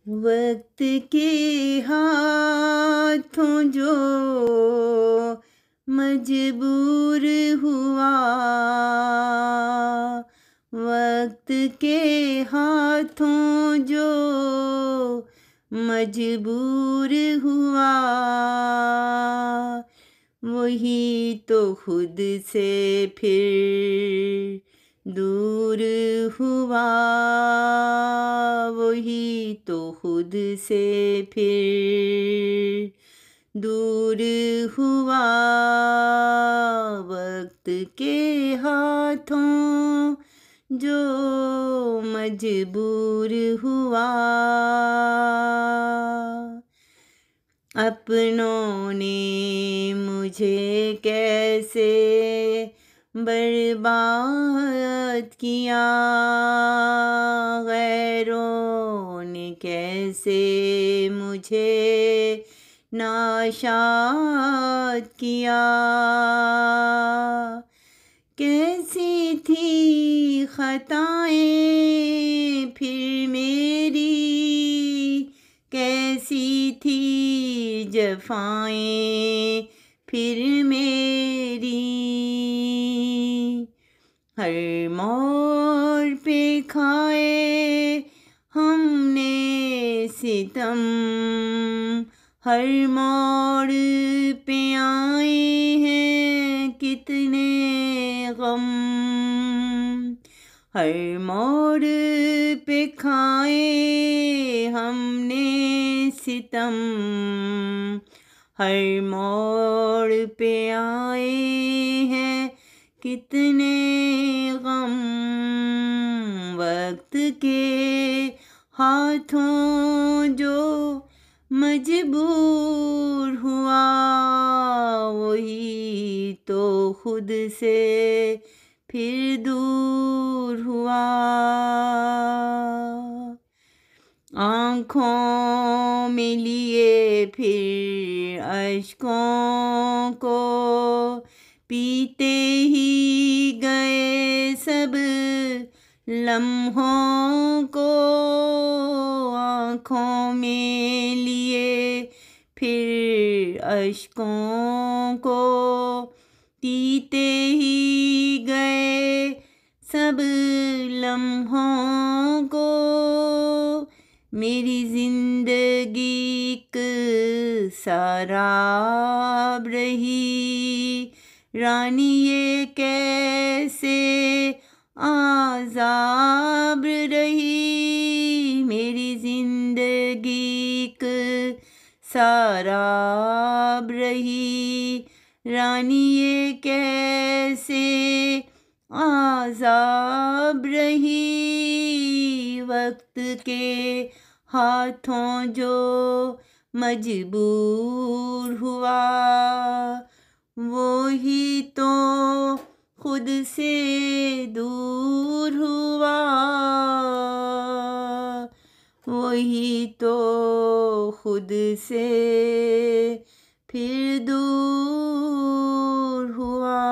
वक्त के हाथों जो मजबूर हुआ, वक्त के हाथों जो मजबूर हुआ, वही तो खुद से फिर दूर हुआ, वही तो खुद से फिर दूर हुआ। वक्त के हाथों जो मजबूर हुआ, अपनों ने मुझे कैसे बर्बाद किया, गैरों ने कैसे मुझे नाशाद किया। कैसी थी खताएं फिर मेरी, कैसी थी जफाएं फिर मेरी। हर मोड़ पे खाए हमने सितम, हर मोड़ पे आए हैं कितने गम, हर मोड़ पे खाए हमने सितम, हर मोड़ पे आए हैं कितने गम। वक्त के हाथों जो मजबूर हुआ, वही तो खुद से फिर दूर हुआ। आँखों में लिए फिर अश्कों को, पीते ही गए सब लम्हों को। आँखों में लिए फिर अश्कों को, पीते ही गए सब लम्हों को। मेरी जिंदगी एक सराब रही, रानी ये कैसे आज़ाब रही। मेरी जिंदगी एक सराब रही, रानी ये कैसे आज़ाब रही। वक्त के हाथों जो मजबूर हुआ, वो ही तो खुद से दूर हुआ, वही तो खुद से फिर दूर हुआ।